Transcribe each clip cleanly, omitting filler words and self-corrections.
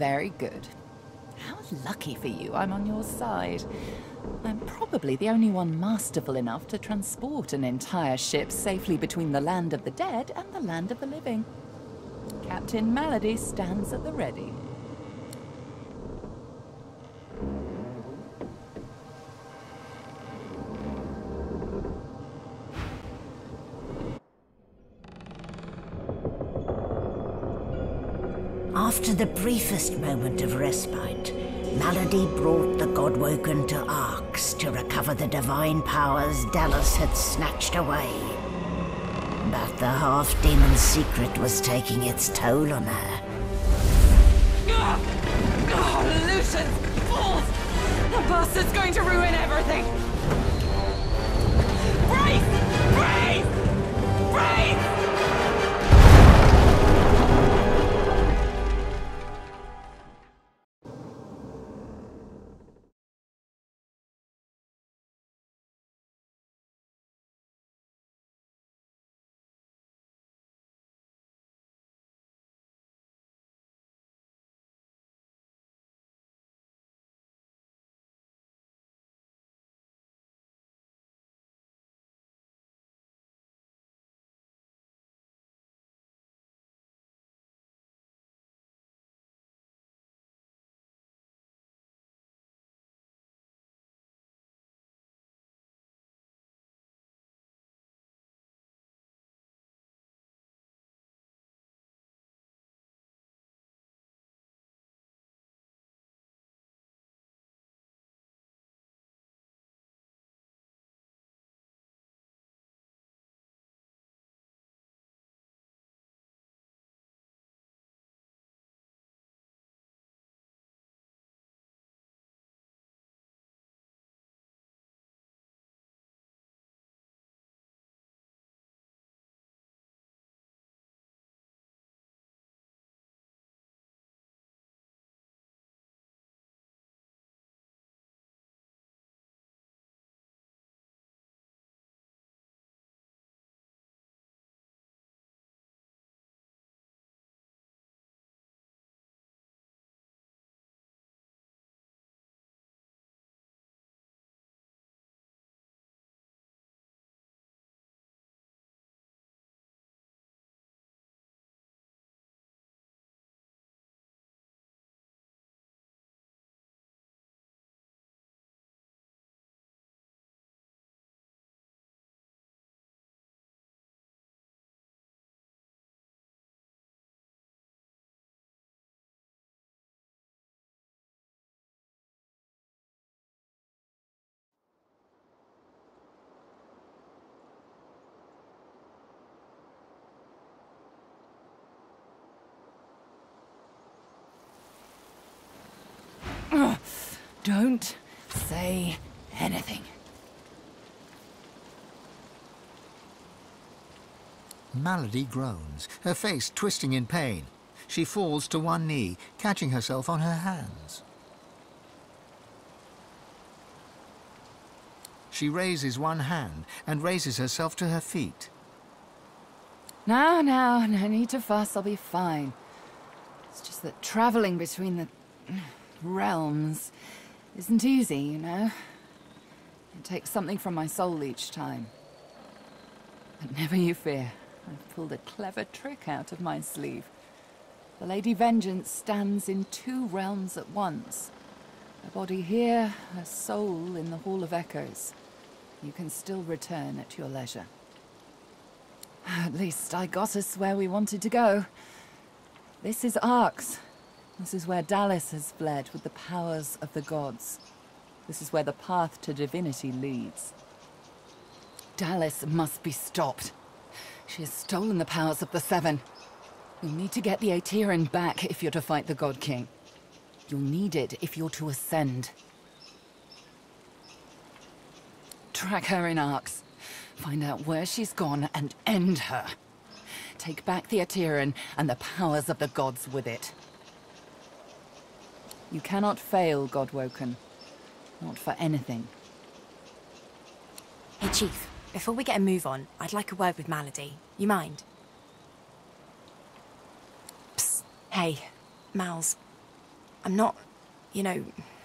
Very good. How lucky for you I'm on your side. I'm probably the only one masterful enough to transport an entire ship safely between the land of the dead and the land of the living. Captain Malady stands at the ready. After the briefest moment of respite, Malady brought the Godwoken to Arx to recover the divine powers Dallas had snatched away. But the half-demon's secret was taking its toll on her. Lucius! Fools! The bastard's going to ruin everything! Brace! Brace! Brace! Don't say anything. Malady groans, her face twisting in pain. She falls to one knee, catching herself on her hands. She raises one hand and raises herself to her feet. Now, no need to fuss, I'll be fine. It's just that traveling between the realms isn't easy, you know. It takes something from my soul each time. But never you fear, I've pulled a clever trick out of my sleeve. The Lady Vengeance stands in 2 realms at once. Her body here, her soul in the Hall of Echoes. You can still return at your leisure. At least I got us where we wanted to go. This is Arx. This is where Dallas has fled with the powers of the gods. This is where the path to divinity leads. Dallas must be stopped. She has stolen the powers of the Seven. You'll need to get the Aetherin back if you're to fight the God King. You'll need it if you're to ascend. Track her in Arx. Find out where she's gone and end her. Take back the Aetherin and the powers of the gods with it. You cannot fail, Godwoken. Not for anything. Hey, Chief. Before we get a move on, I'd like a word with Malady. You mind? Psst. Hey, Mal's. I'm not,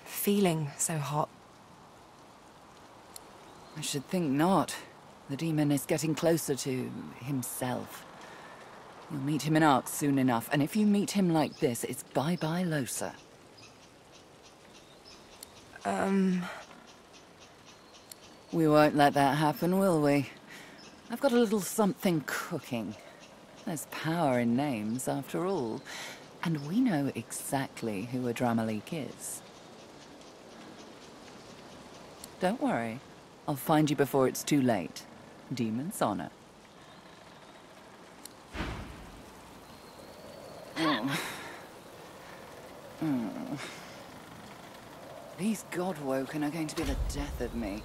feeling so hot. I should think not. The demon is getting closer to himself. You'll meet him in Arx soon enough, and if you meet him like this, it's bye-bye Losa. We won't let that happen, will we? I've got a little something cooking. There's power in names, after all. And we know exactly who Adramalik is. Don't worry. I'll find you before it's too late. Demon's honor. These Godwoken are going to be the death of me.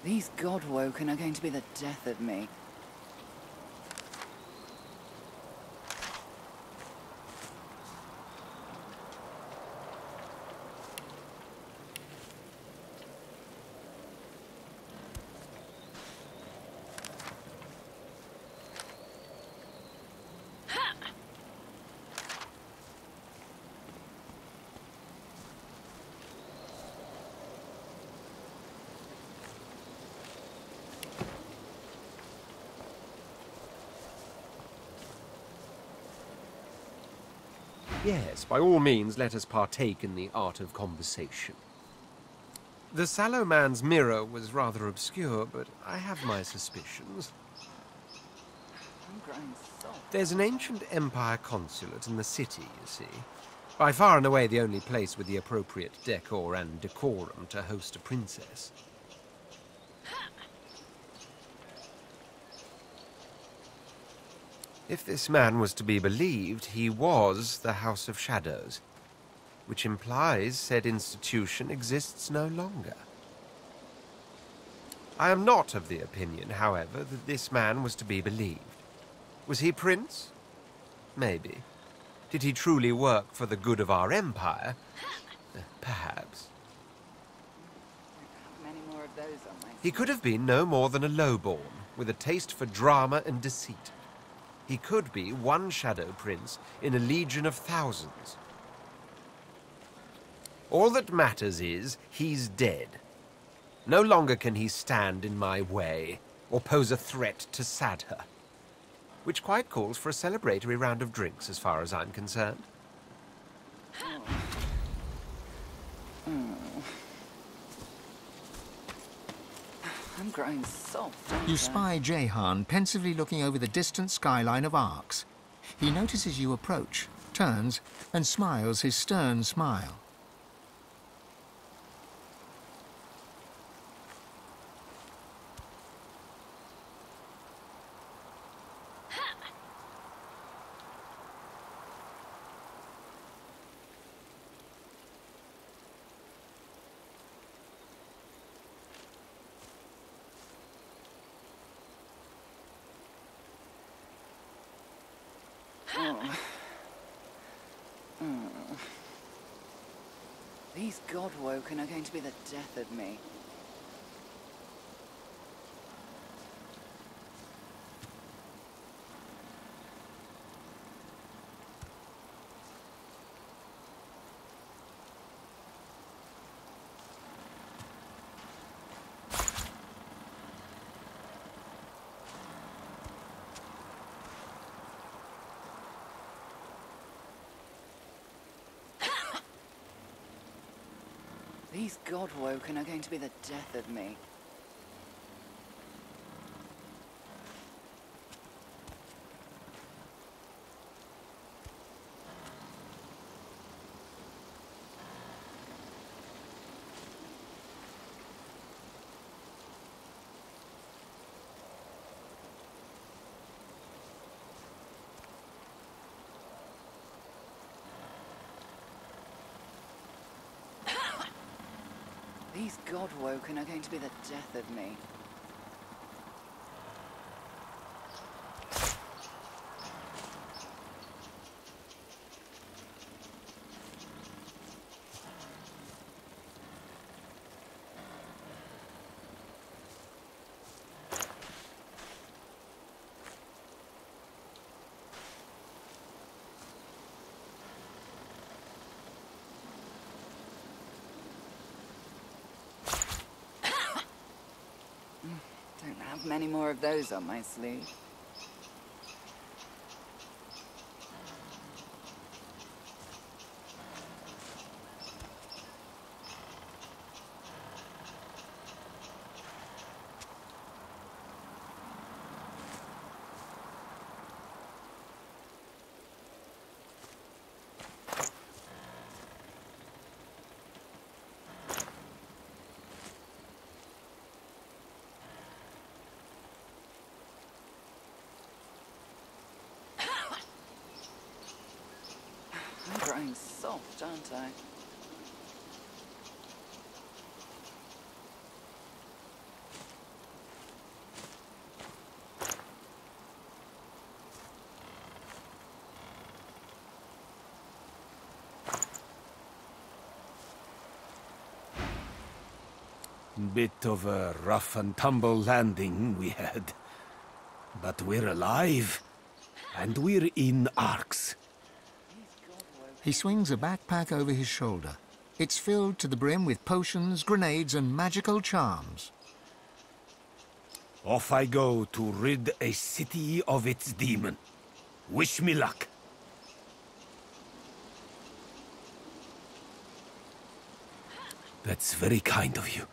These Godwoken are going to be the death of me. Yes, by all means, let us partake in the art of conversation. The sallow man's mirror was rather obscure, but I have my suspicions. I'm growing soft. There's an ancient Empire consulate in the city, you see. By far and away the only place with the appropriate decor and decorum to host a princess. If this man was to be believed, he was the House of Shadows, which implies said institution exists no longer. I am not of the opinion, however, that this man was to be believed. Was he prince? Maybe. Did he truly work for the good of our empire? Perhaps. How many more of those on my... He could have been no more than a lowborn, with a taste for drama and deceit. He could be one shadow prince in a legion of thousands. All that matters is he's dead. No longer can he stand in my way or pose a threat to Sadha, which quite calls for a celebratory round of drinks as far as I'm concerned. I'm growing soft. You spy Jehan pensively looking over the distant skyline of Arx. He notices you approach, turns, and smiles his stern smile. These Godwoken are going to be the death of me. These Godwoken are going to be the death of me. These God-woken are going to be the death of me. Don't have many more of those on my sleeve. I'm growing soft, aren't I? Bit of a rough and tumble landing we had. But we're alive. And we're in Arx. He swings a backpack over his shoulder. It's filled to the brim with potions, grenades, and magical charms. Off I go to rid a city of its demon. Wish me luck. That's very kind of you.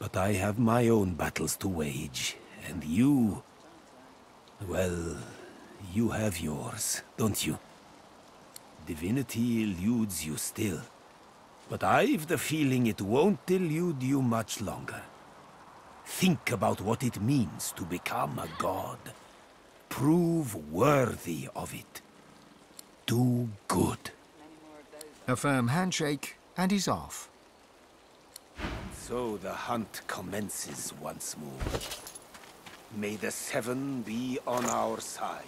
But I have my own battles to wage, and you... well, you have yours, don't you? Divinity eludes you still. But I've the feeling it won't elude you much longer. Think about what it means to become a god. Prove worthy of it. Do good. A firm handshake, and he's off. So the hunt commences once more. May the Seven be on our side.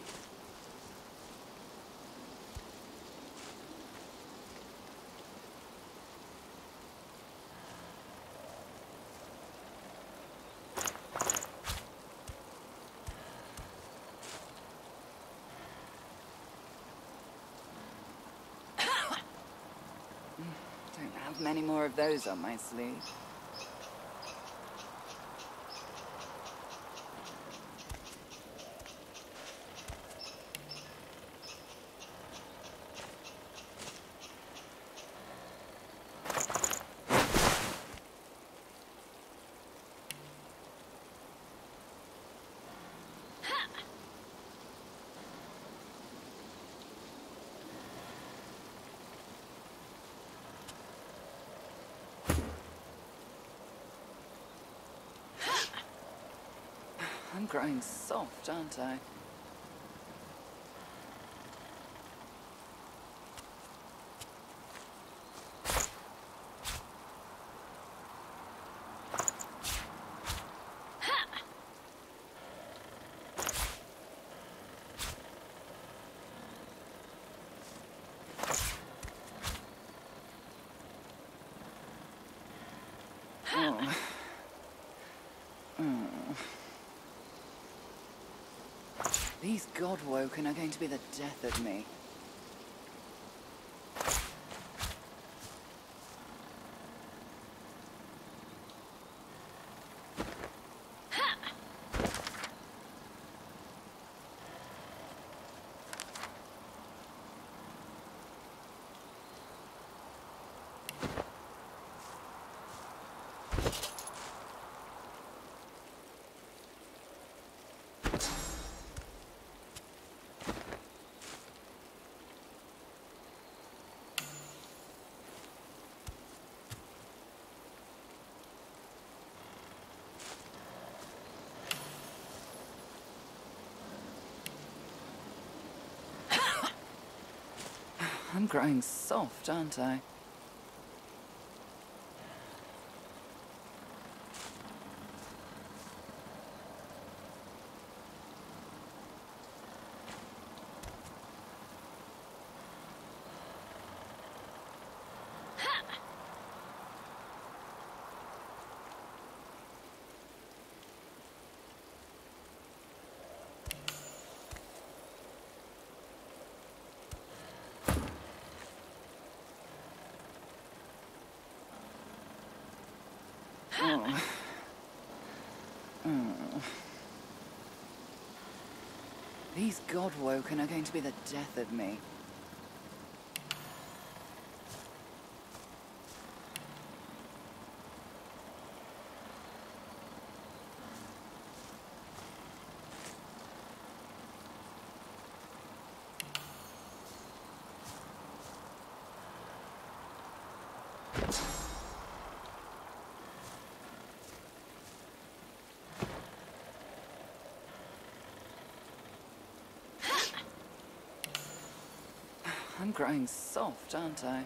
Don't have many more of those on my sleeve. I'm growing soft, aren't I? Oh. These God-woken are going to be the death of me. I'm growing soft, aren't I? These Godwoken are going to be the death of me. I'm growing soft, aren't I?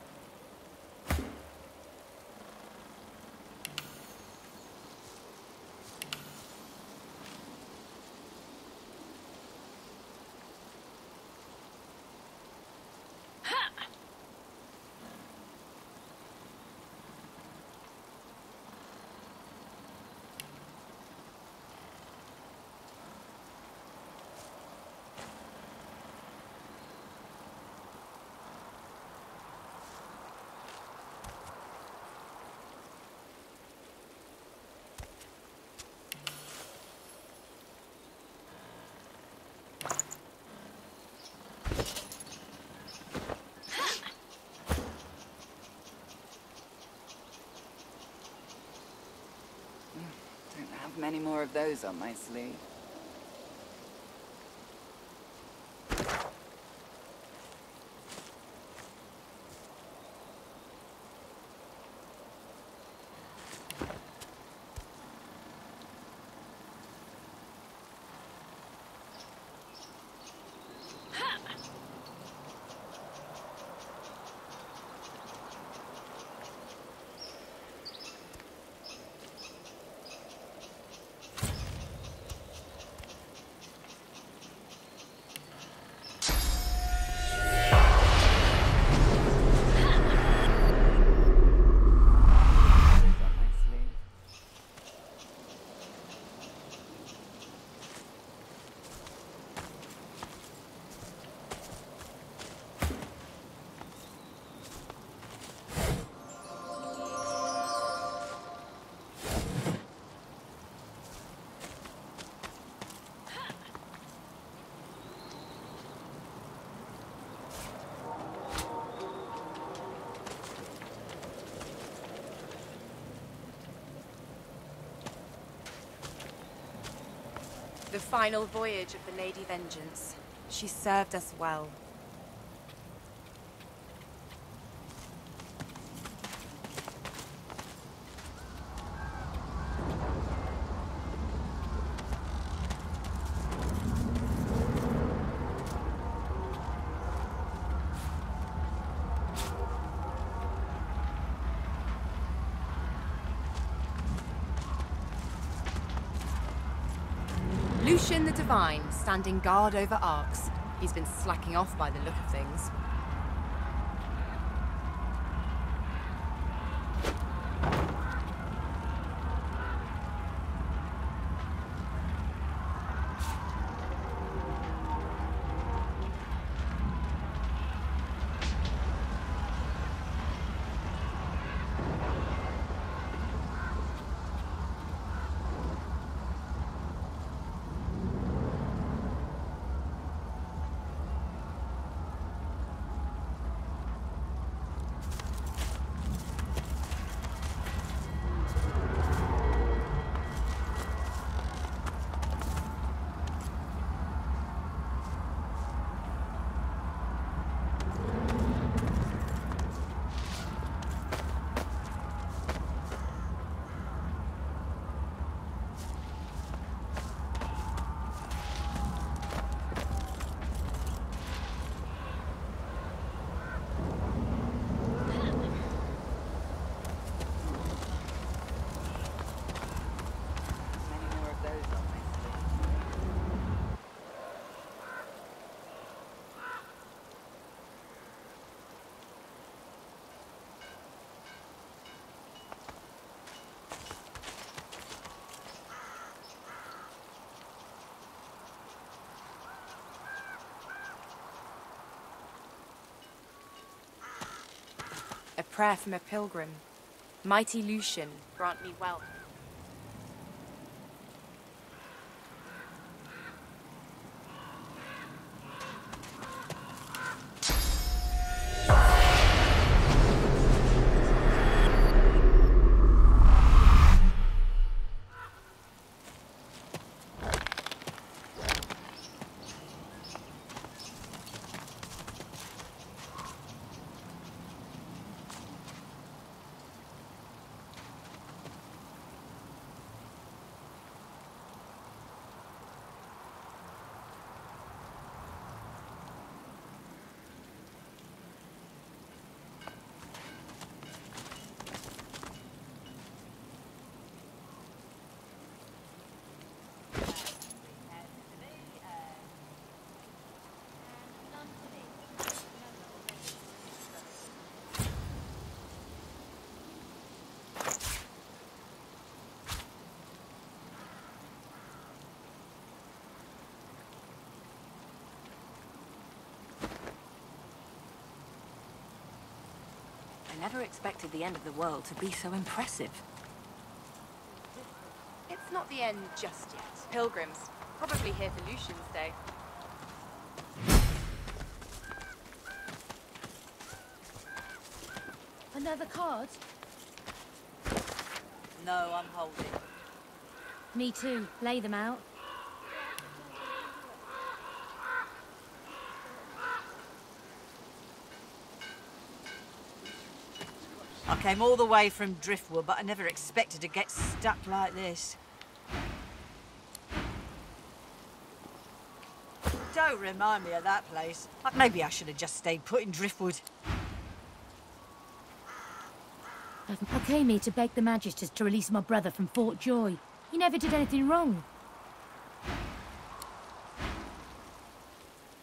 Many more of those on my sleeve. The final voyage of the Lady Vengeance. She served us well. Lucian the Divine, standing guard over Arx. He's been slacking off by the look of things. prayer from a pilgrim. Mighty Lucian, grant me wealth. I never expected the end of the world to be so impressive. It's not the end just yet. Pilgrims, probably here for Lucian's Day. Another card? No, I'm holding. Me too. Lay them out. I came all the way from Driftwood, but I never expected to get stuck like this. Don't remind me of that place. Maybe I should have just stayed put in Driftwood. I came here to beg the Magisters to release my brother from Fort Joy. He never did anything wrong.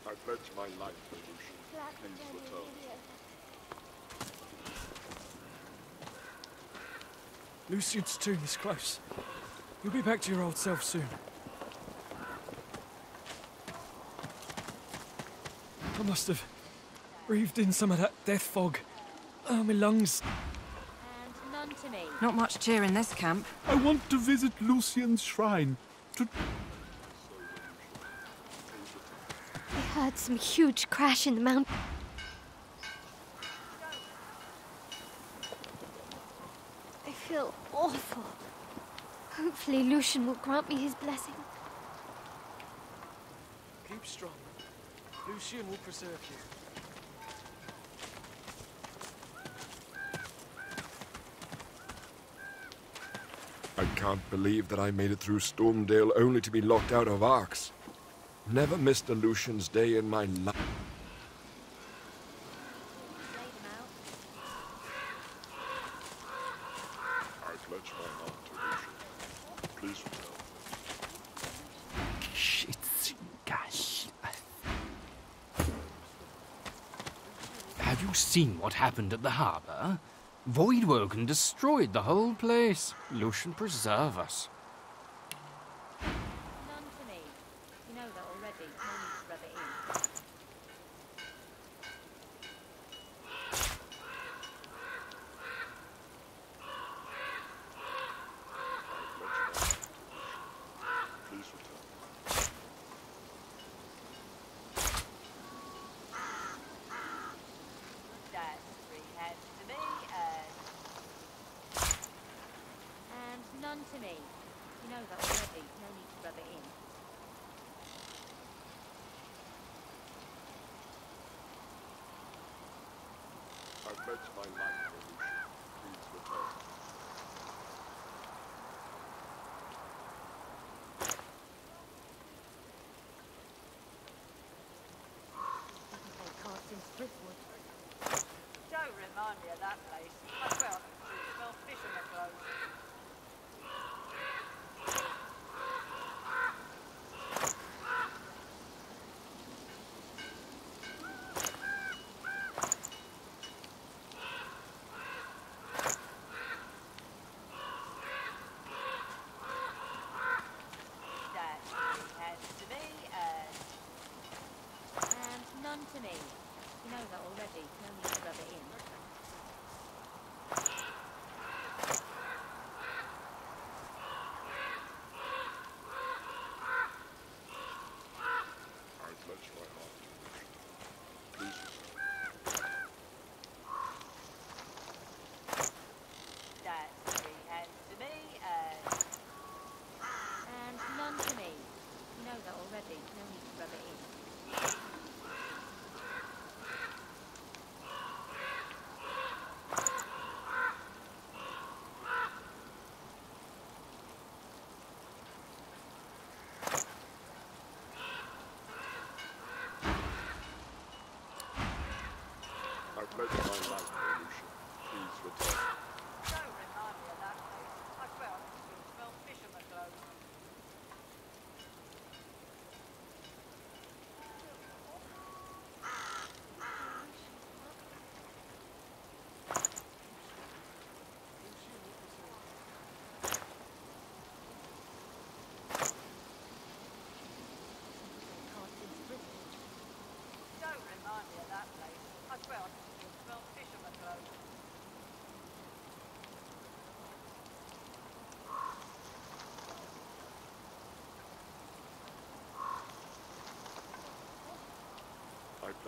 I pledge my life for Lucian. Please return. Lucian's tomb is close. You'll be back to your old self soon. I must have breathed in some of that death fog. Oh, my lungs. And none to me. Not much cheer in this camp. I want to visit Lucian's shrine. We heard some huge crash in the mountain. I feel awful. Hopefully Lucian will grant me his blessing. Keep strong. Lucian will preserve you. I can't believe that I made it through Stormdale only to be locked out of Arks. Never missed a Lucian's Day in my life. I pledge my heart to Lucian. Please return. Have you seen what happened at the harbour? Voidwoken destroyed the whole place. Lucian preserve us. None to me. You know that already. No need to rub it in. Please return. And none to me. You know that already. No need to rub it in. I pledge my life for Lucian. Please return. Haven't played cards since Driftwood. Don't remind me of that place. I swear I can smell fish in my clothes. And none to me. You know that already. No need to rub it in.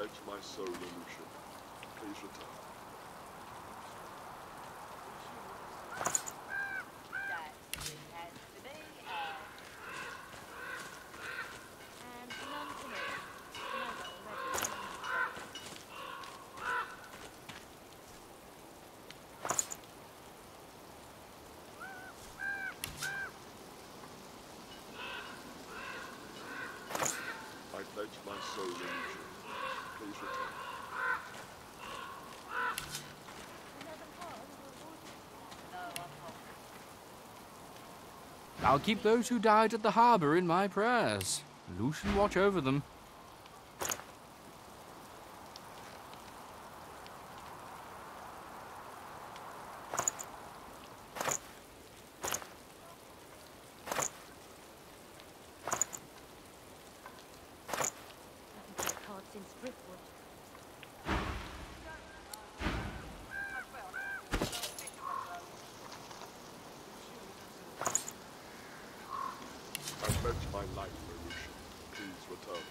pledged my soul to Lucian. Please return. I pledge my soul to Lucian. Please return. I'll keep those who died at the harbour in my prayers. Lucian watch over them. I pledge my life to Lucian. Please return.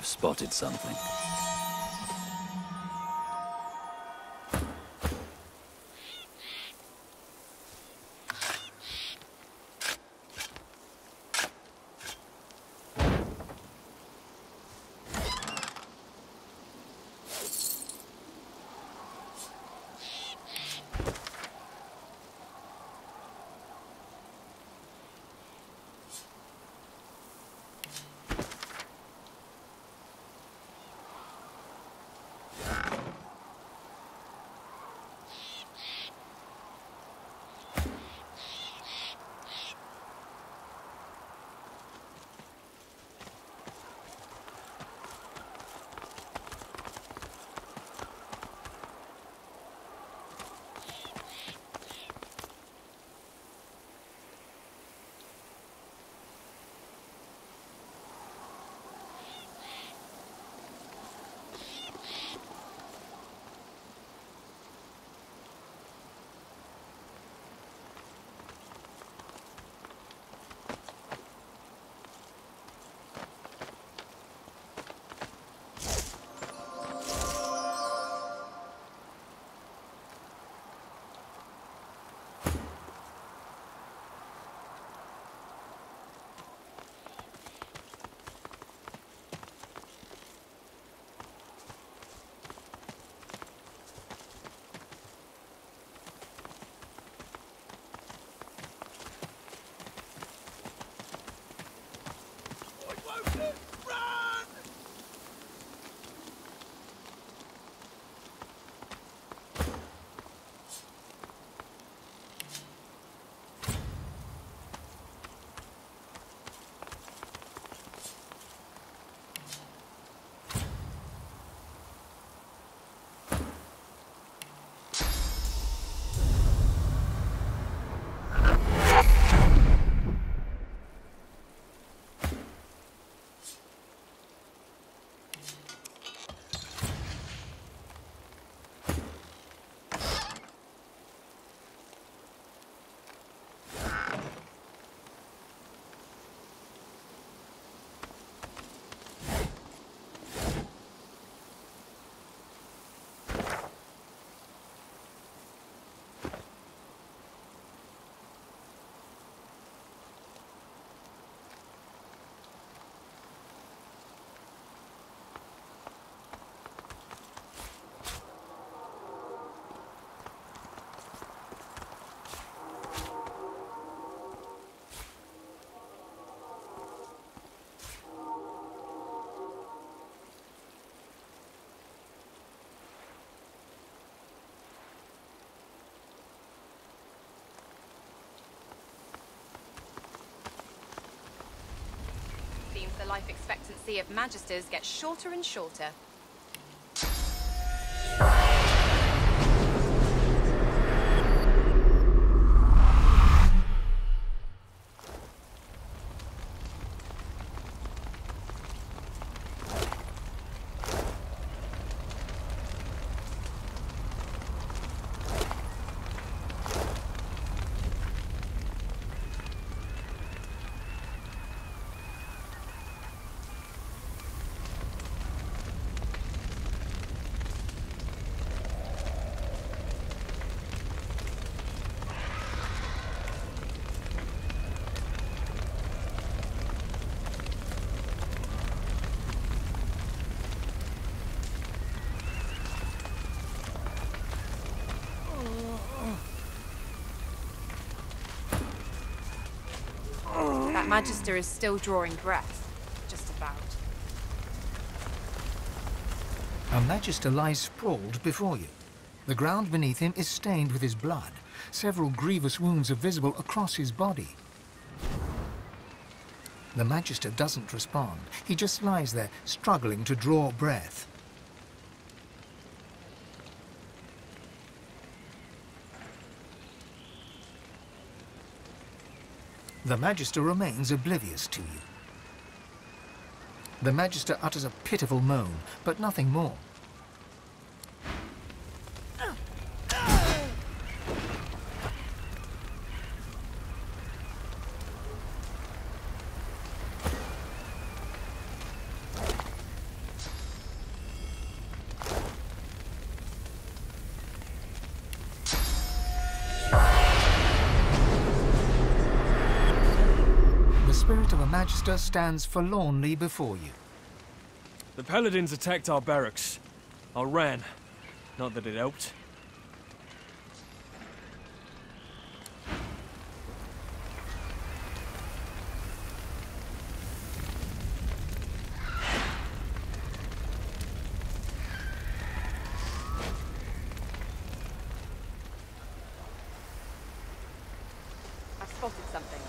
I've spotted something. The life expectancy of magisters gets shorter and shorter. That Magister is still drawing breath. Just about. A Magister lies sprawled before you. The ground beneath him is stained with his blood. Several grievous wounds are visible across his body. The Magister doesn't respond. He just lies there, struggling to draw breath. The Magister remains oblivious to you. The Magister utters a pitiful moan, but nothing more. The spirit of a Magister stands forlornly before you. The Paladins attacked our barracks. I ran. Not that it helped. I've spotted something.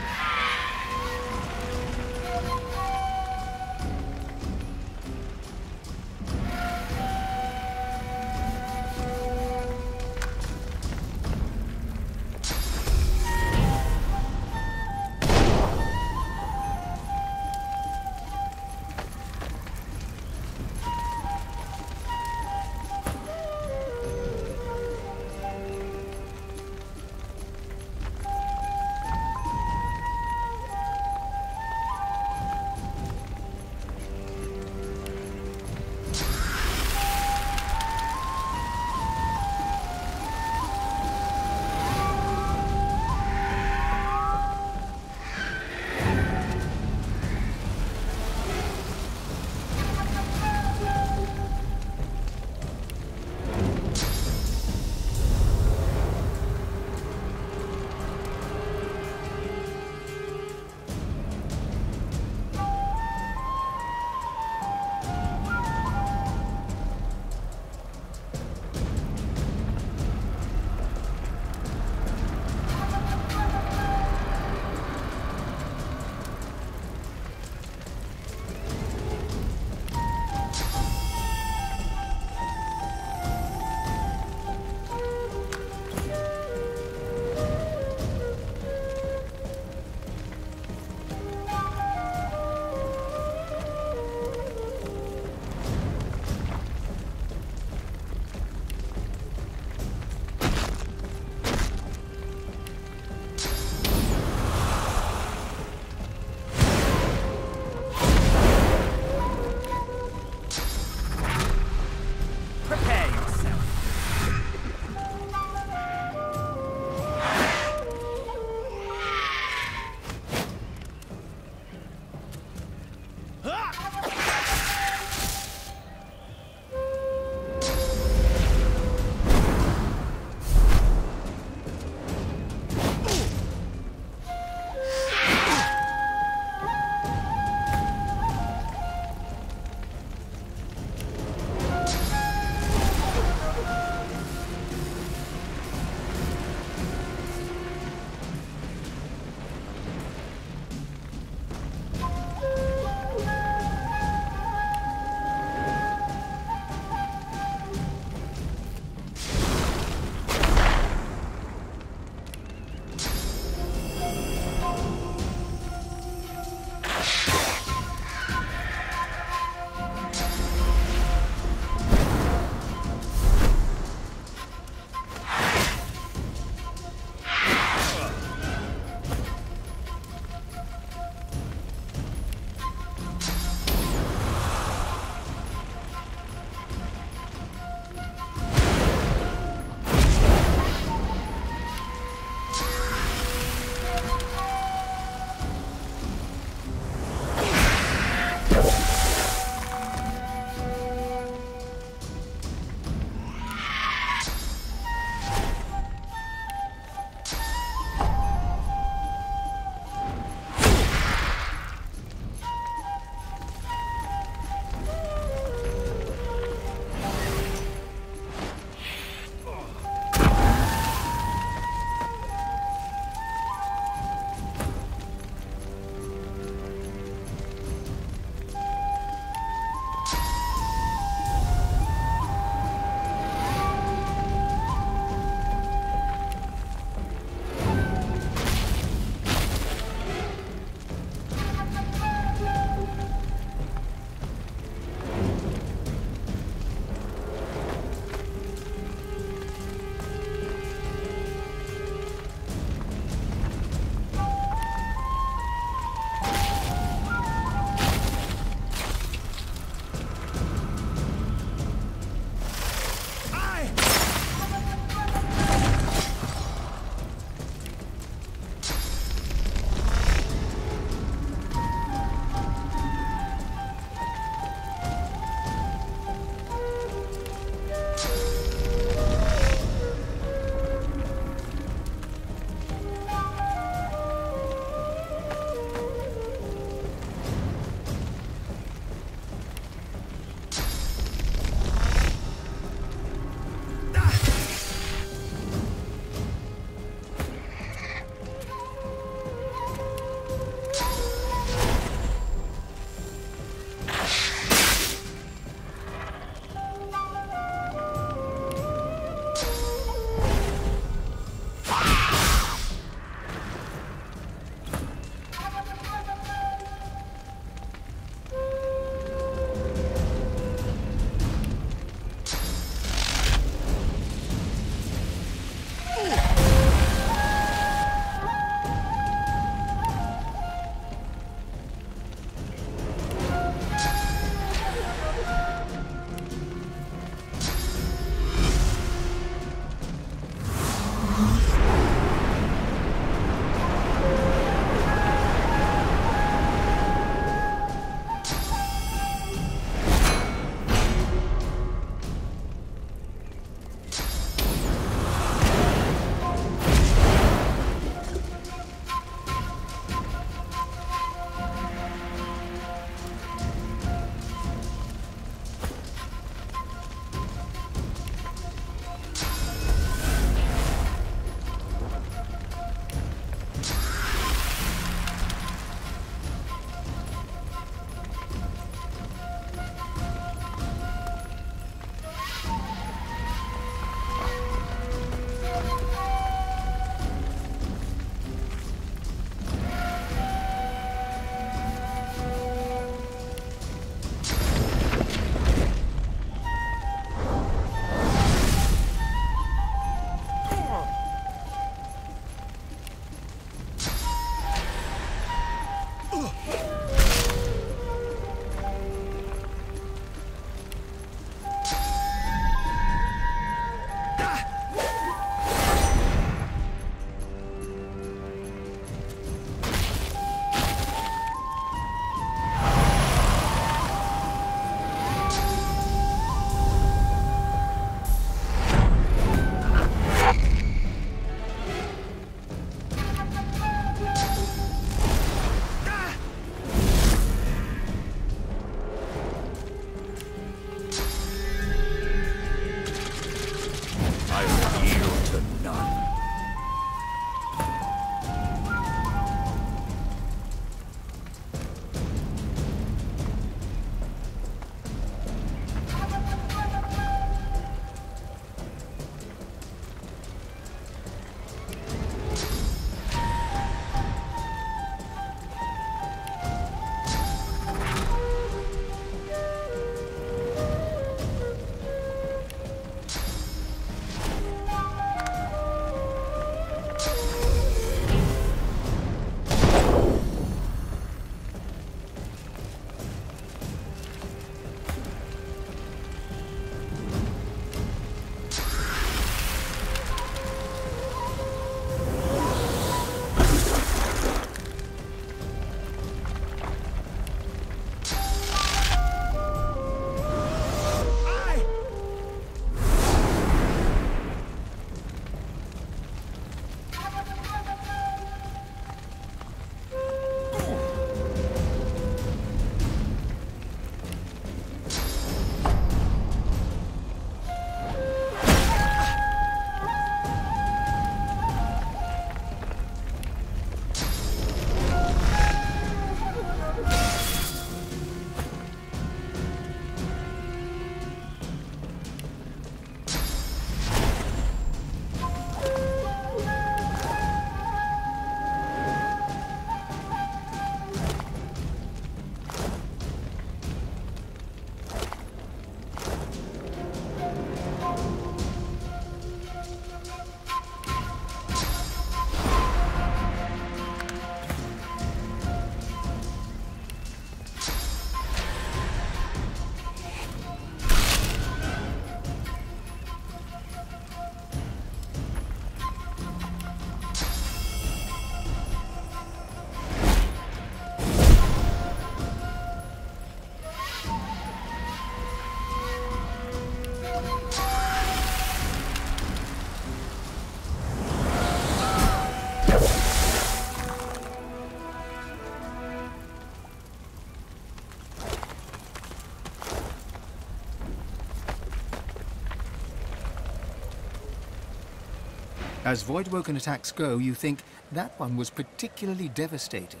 As Voidwoken attacks go, you think that one was particularly devastating.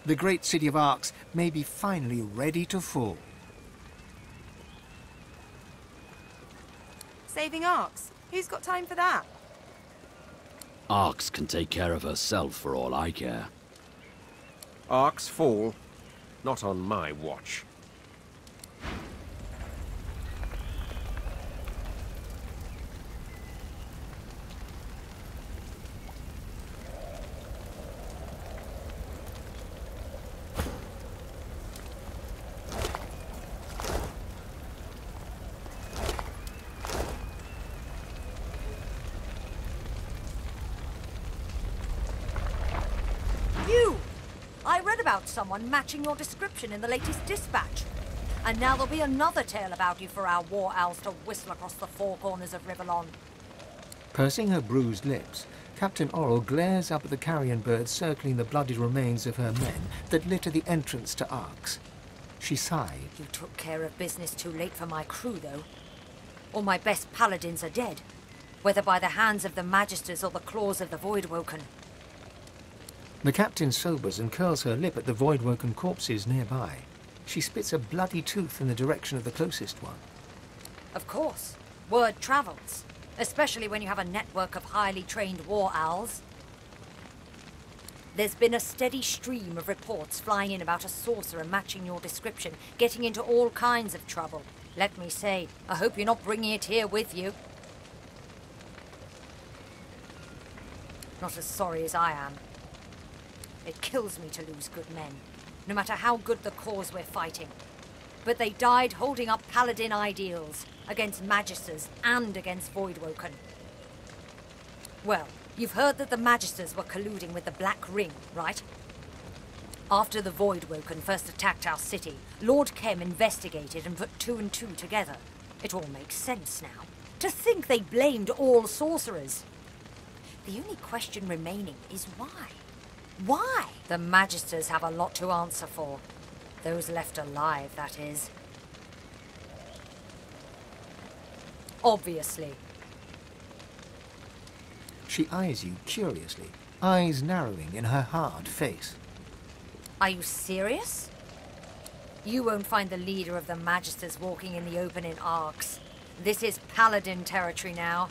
The great city of Arx may be finally ready to fall. Saving Arx? Who's got time for that? Arx can take care of herself for all I care. Arx fall, not on my watch. I read about someone matching your description in the latest dispatch. And now there'll be another tale about you for our war owls to whistle across the four corners of Rivellon. Pursing her bruised lips, Captain Oral glares up at the carrion birds circling the bloody remains of her men that litter the entrance to Arx. She sighed. You took care of business too late for my crew, though. All my best paladins are dead, whether by the hands of the Magisters or the claws of the Voidwoken. The captain sobers and curls her lip at the Voidwoken corpses nearby. She spits a bloody tooth in the direction of the closest one. Of course. Word travels, especially when you have a network of highly trained war owls. There's been a steady stream of reports flying in about a sorcerer matching your description, getting into all kinds of trouble. Let me say, I hope you're not bringing it here with you. Not as sorry as I am. It kills me to lose good men, no matter how good the cause we're fighting. But they died holding up paladin ideals against Magisters and against Voidwoken. Well, you've heard that the Magisters were colluding with the Black Ring, right? After the Voidwoken first attacked our city, Lord Kem investigated and put two and two together. It all makes sense now. To think they blamed all sorcerers. The only question remaining is why? Why? The Magisters have a lot to answer for. Those left alive, that is. Obviously. She eyes you curiously, eyes narrowing in her hard face. Are you serious? You won't find the leader of the Magisters walking in the open in Arx. This is Paladin territory now.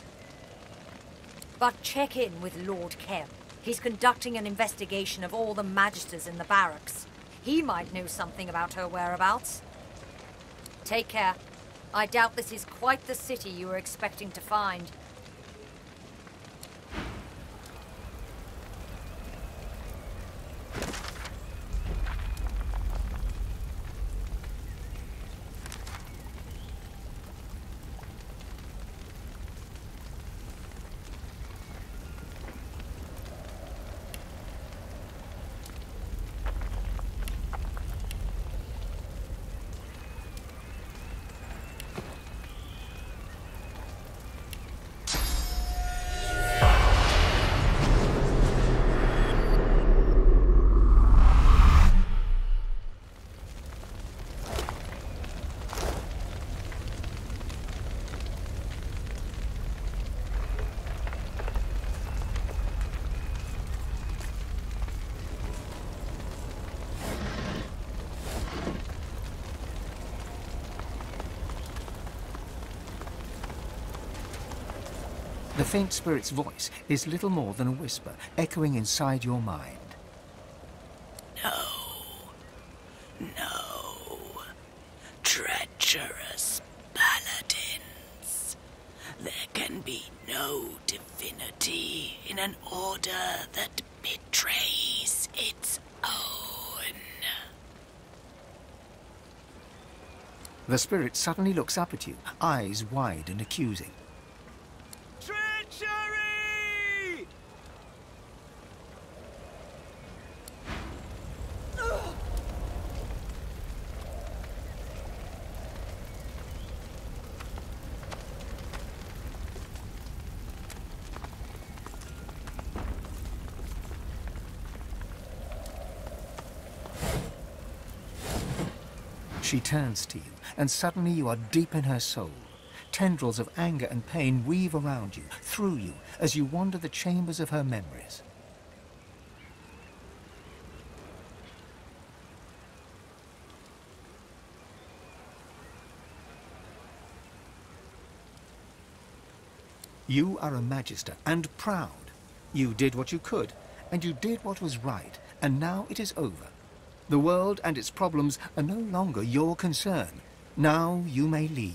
But check in with Lord Kem. He's conducting an investigation of all the Magisters in the barracks. He might know something about her whereabouts. Take care. I doubt this is quite the city you were expecting to find. The faint spirit's voice is little more than a whisper, echoing inside your mind. No. Treacherous paladins. There can be no divinity in an order that betrays its own. The spirit suddenly looks up at you, eyes wide and accusing. Treachery! She turns to you, and suddenly you are deep in her soul. Tendrils of anger and pain weave around you, through you, as you wander the chambers of her memories. You are a magister, and proud. You did what you could, and you did what was right, and now it is over. The world and its problems are no longer your concern. Now you may leave.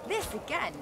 This again?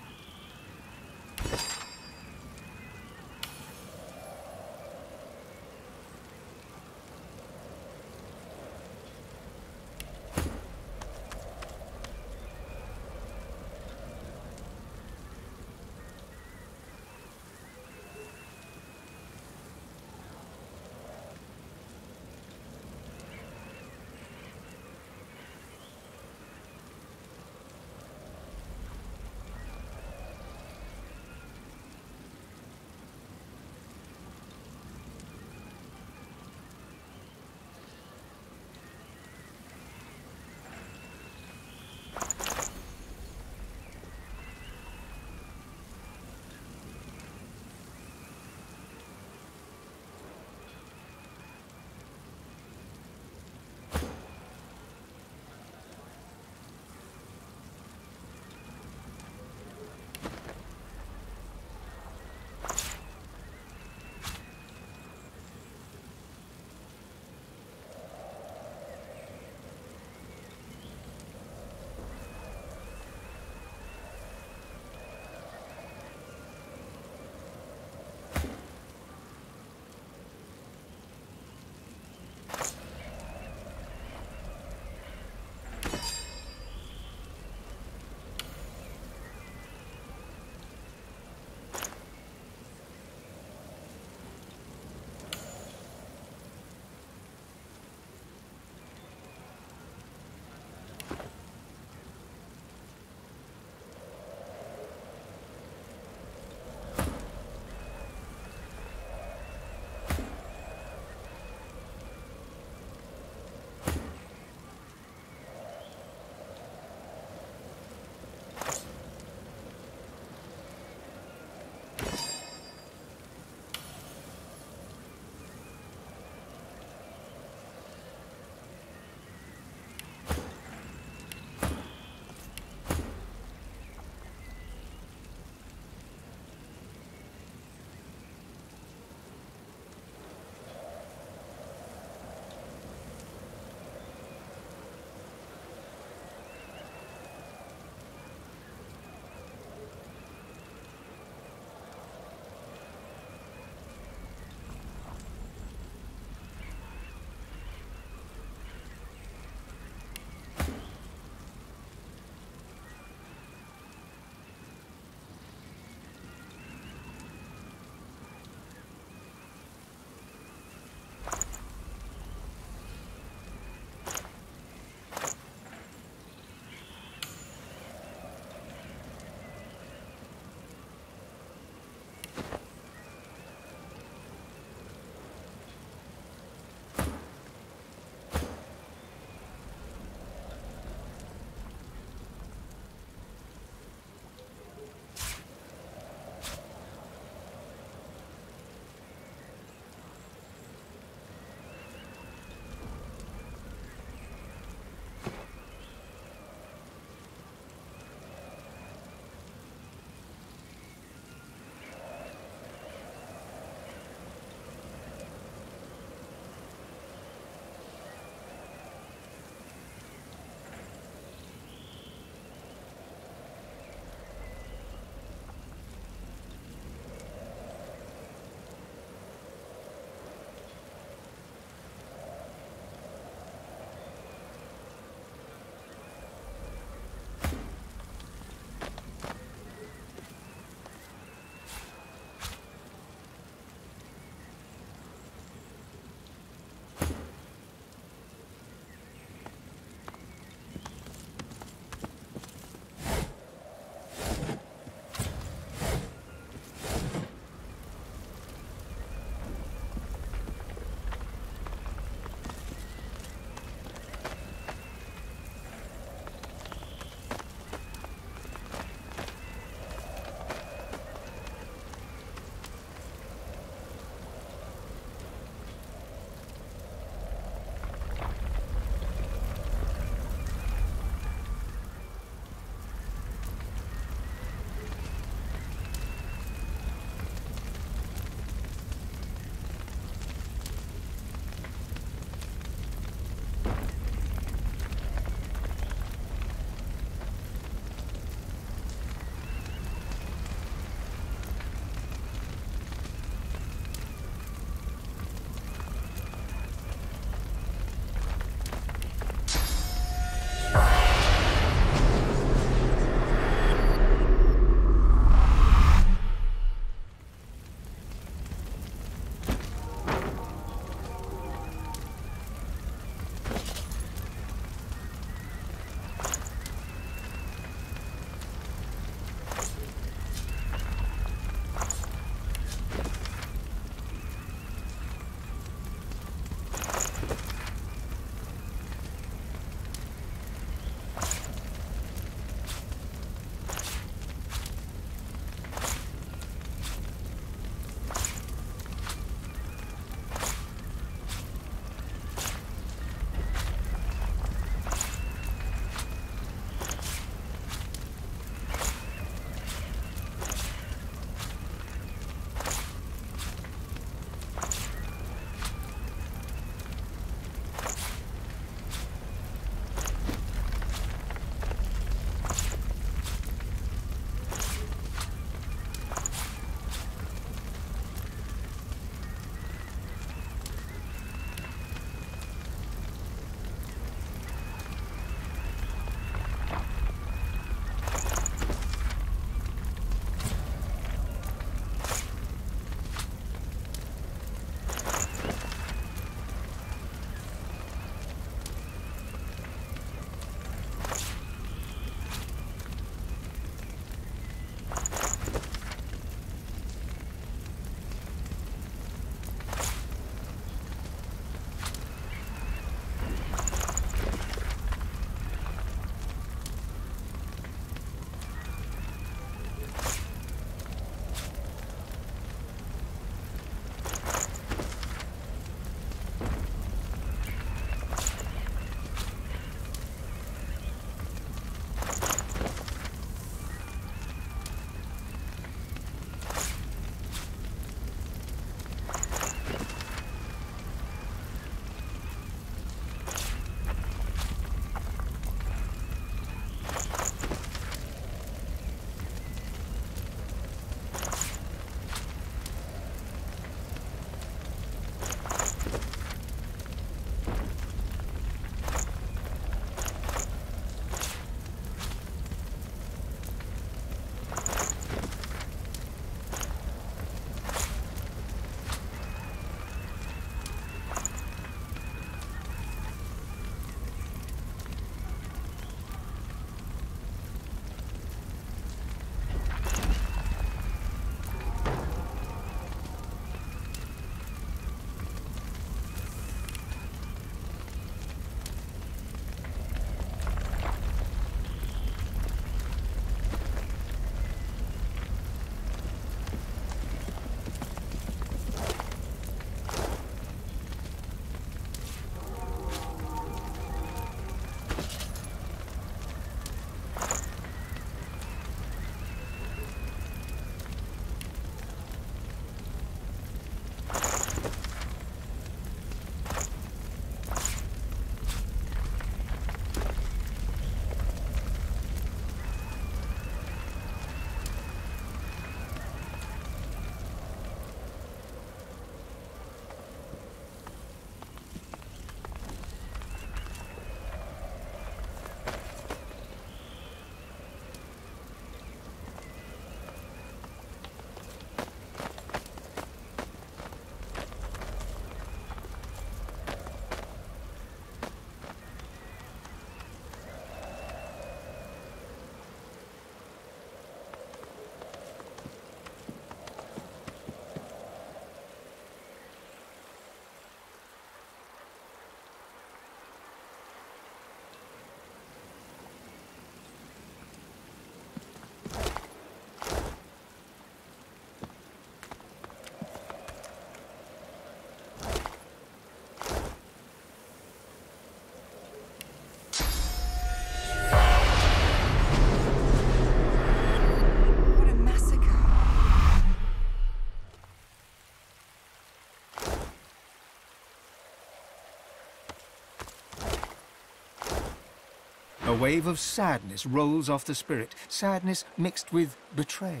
wave of sadness rolls off the spirit, sadness mixed with betrayal.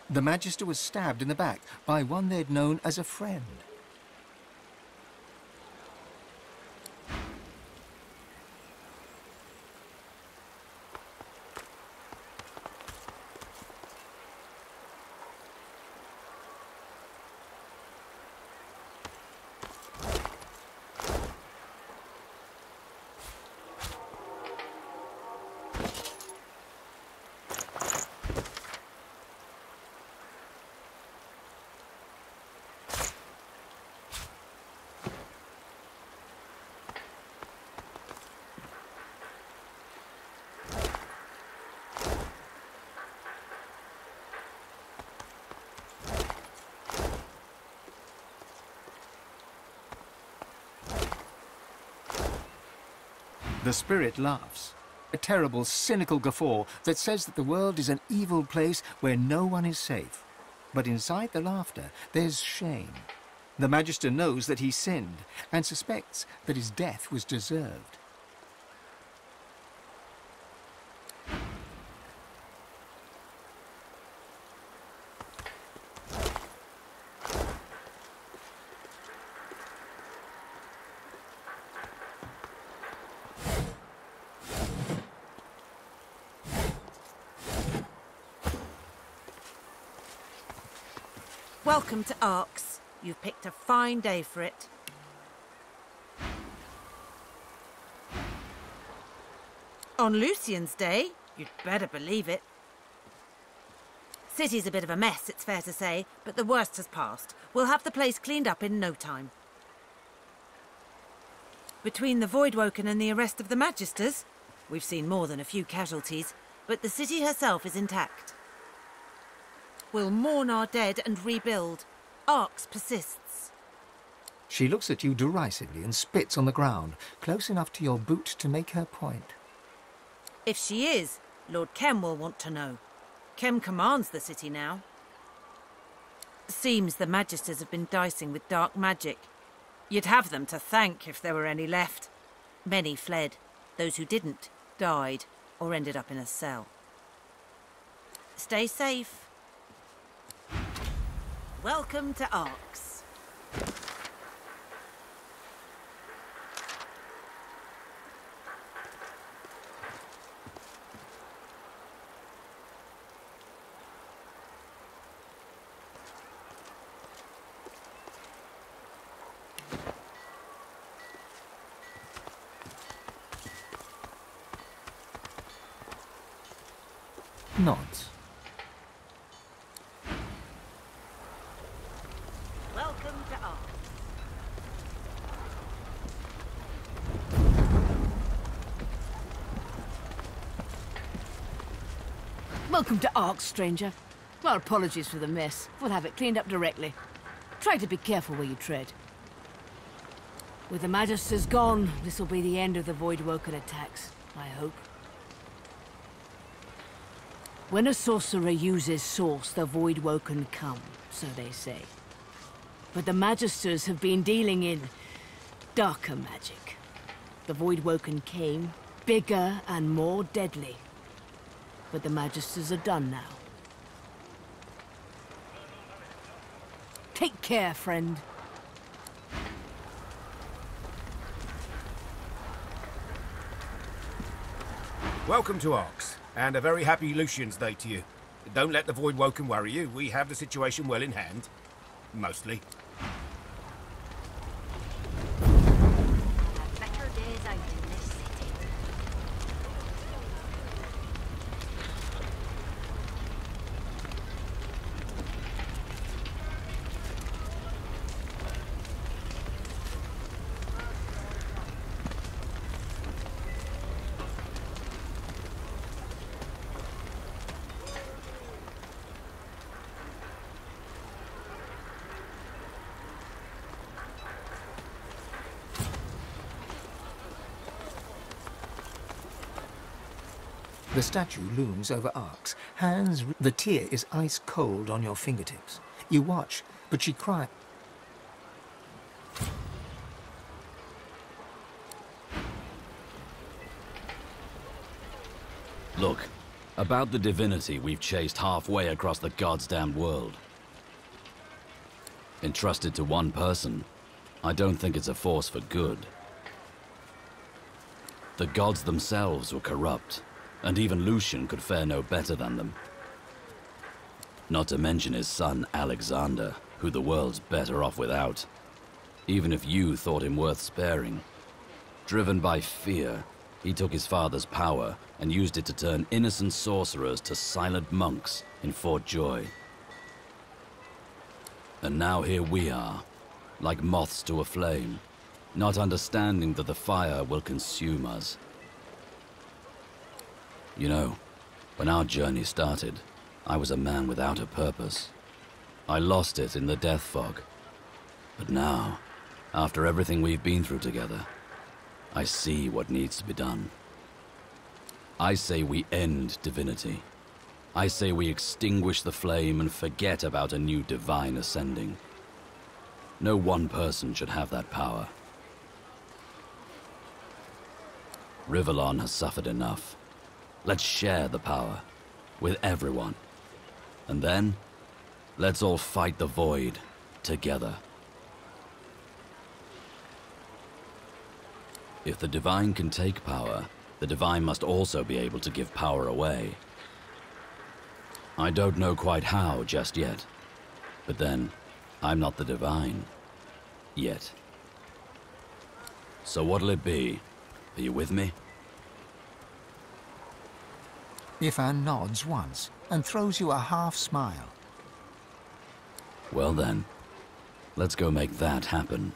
The Magister was stabbed in the back by one they'd known as a friend. The spirit laughs, a terrible, cynical guffaw that says that the world is an evil place where no one is safe. But inside the laughter, there's shame. The Magister knows that he sinned and suspects that his death was deserved. Welcome to Arx. You've picked a fine day for it. On Lucian's day? You'd better believe it. City's a bit of a mess, it's fair to say, but the worst has passed. We'll have the place cleaned up in no time. Between the Voidwoken and the arrest of the Magisters, we've seen more than a few casualties, but the city herself is intact. We'll mourn our dead and rebuild. Arx persists. She looks at you derisively and spits on the ground, close enough to your boot to make her point. If she is, Lord Kem will want to know. Kem commands the city now. Seems the Magisters have been dicing with dark magic. You'd have them to thank if there were any left. Many fled. Those who didn't died or ended up in a cell. Stay safe. Welcome to Arx. Nods. Welcome to Arx. Welcome to Arx, stranger. Our apologies for the mess. We'll have it cleaned up directly. Try to be careful where you tread. With the Magisters gone, this will be the end of the Voidwoken attacks, I hope. When a sorcerer uses Source, the Voidwoken come, so they say. But the Magisters have been dealing in darker magic. The Voidwoken came, bigger and more deadly. But the Magisters are done now. Take care, friend. Welcome to Arx, and a very happy Lucian's Day to you. Don't let the Voidwoken worry you. We have the situation well in hand. Mostly. Better days out in this city. The statue looms over Arx. The tear is ice cold on your fingertips. You watch, but she cries. Look, about the divinity we've chased halfway across the goddamn world. Entrusted to one person, I don't think it's a force for good. The gods themselves were corrupt, and even Lucian could fare no better than them. Not to mention his son Alexander, who the world's better off without. Even if you thought him worth sparing. Driven by fear, he took his father's power and used it to turn innocent sorcerers to silent monks in Fort Joy. And now here we are, like moths to a flame, not understanding that the fire will consume us. You know, when our journey started, I was a man without a purpose. I lost it in the death fog. But now, after everything we've been through together, I see what needs to be done. I say we end divinity. I say we extinguish the flame and forget about a new divine ascending. No one person should have that power. Rivellon has suffered enough. Let's share the power with everyone. And then, let's all fight the void together. If the divine can take power, the divine must also be able to give power away. I don't know quite how just yet, but then, I'm not the divine. Yet. So what'll it be? Are you with me? Ifan nods once and throws you a half smile. Well then, let's go make that happen.